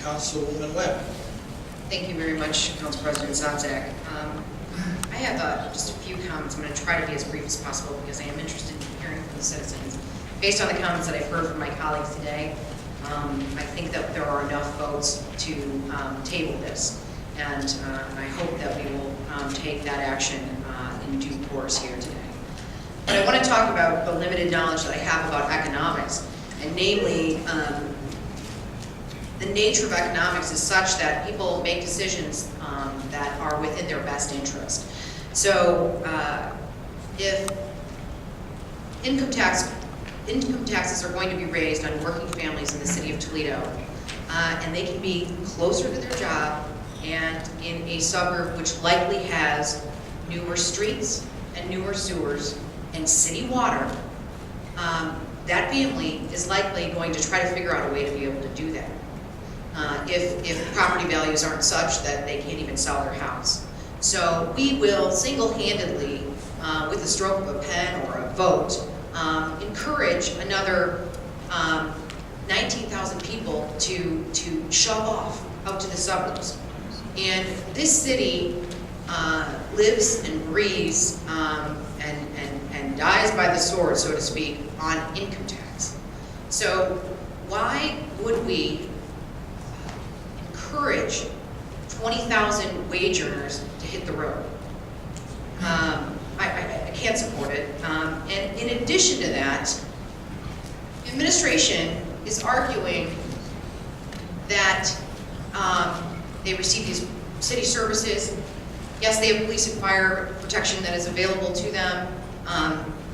Councilwoman Webb. Thank you very much, Council President Sonzak. I have just a few comments. I'm going to try to be as brief as possible because I am interested in hearing from the citizens. Based on the comments that I've heard from my colleagues today, I think that there are enough votes to table this, and I hope that we will take that action in due course here today. But I want to talk about the limited knowledge that I have about economics, and namely, the nature of economics is such that people make decisions that are within their best interest. So if income taxes are going to be raised on working families in the city of Toledo, and they can be closer to their job and in a suburb which likely has newer streets and newer sewers and city water, that family is likely going to try to figure out a way to be able to do that. If property values aren't such that they can't even sell their house. So we will single-handedly, with the stroke of a pen or a vote, encourage another 19,000 people to shove off out to the suburbs. And this city lives and breathes and dies by the sword, so to speak, on income tax. So why would we encourage 20,000 wage earners to hit the road? I can't support it. And in addition to that, the administration is arguing that they receive these city services. Yes, they have police and fire protection that is available to them.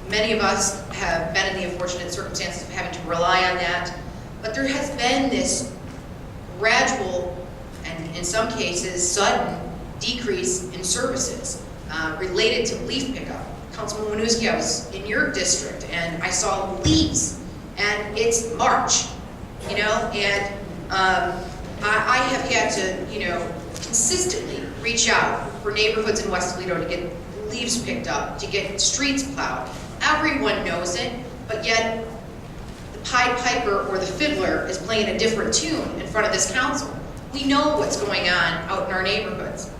Many of us have been in the unfortunate circumstances of having to rely on that. But there has been this gradual, and in some cases, sudden decrease in services related to leaf pickup. Councilman Winooski, I was in your district, and I saw leaves, and it's March, you know, and I have had to, you know, consistently reach out for neighborhoods in West Toledo to get leaves picked up, to get streets plowed. Everyone knows it, but yet the Pied Piper or the fiddler is playing a different tune in front of this council. We know what's going on out in our neighborhoods.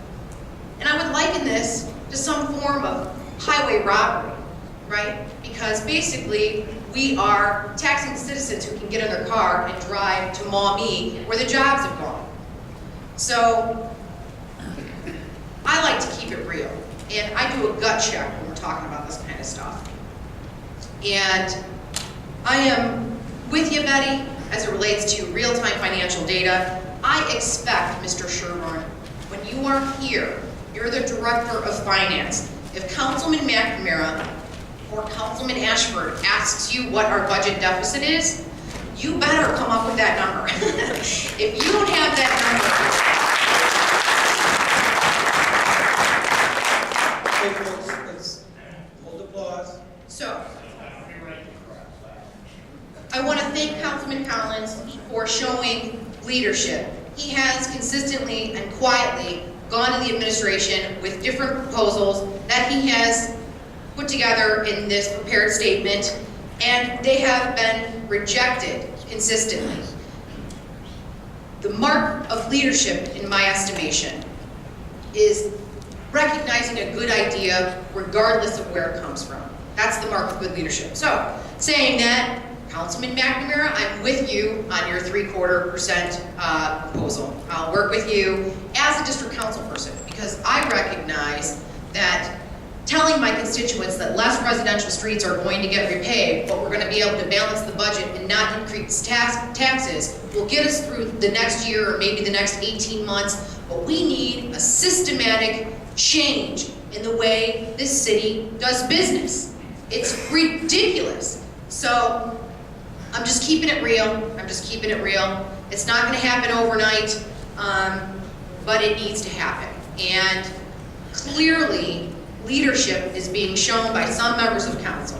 And I would liken this to some form of highway robbery, right? Because basically, we are taxing citizens who can get in their car and drive to Maumee where the jobs have gone. So, I like to keep it real. And I do a gut check when we're talking about this kind of stuff. And I am with you, Betty, as it relates to real-time financial data. I expect, Mr. Sherburne, when you are here, you're the Director of Finance. If Councilman McNamara or Councilman Ashford asks you what our budget deficit is, you better come up with that number. If you don't have that number... Okay, folks, let's hold applause. So, I want to thank Councilman Collins for showing leadership. He has consistently and quietly gone to the administration with different proposals that he has put together in this prepared statement, and they have been rejected consistently. The mark of leadership, in my estimation, is recognizing a good idea regardless of where it comes from. That's the mark of good leadership. So, saying that, Councilman McNamara, I'm with you on your 0.75% proposal. I'll work with you as a district council person because I recognize that telling my constituents that less residential streets are going to get repaved, but we're going to be able to balance the budget and not increase taxes will get us through the next year or maybe the next 18 months. But we need a systematic change in the way this city does business. It's ridiculous. So I'm just keeping it real. I'm just keeping it real. It's not going to happen overnight, but it needs to happen. And clearly, leadership is being shown by some members of council.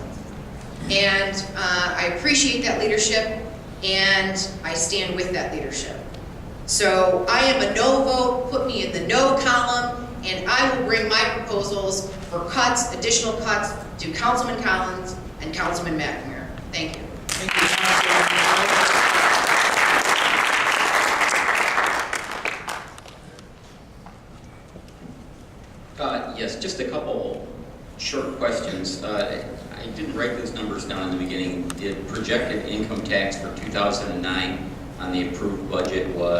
And I appreciate that leadership, and I stand with that leadership. So I am a no vote, put me in the no column, and I will bring my proposals for cuts, additional cuts, to Councilman Collins and Councilman McNamara. Thank you. Thank you, Councilwoman. Yes, just a couple short questions. I didn't write those numbers down in the beginning. The projected income tax for 2009 on the approved budget was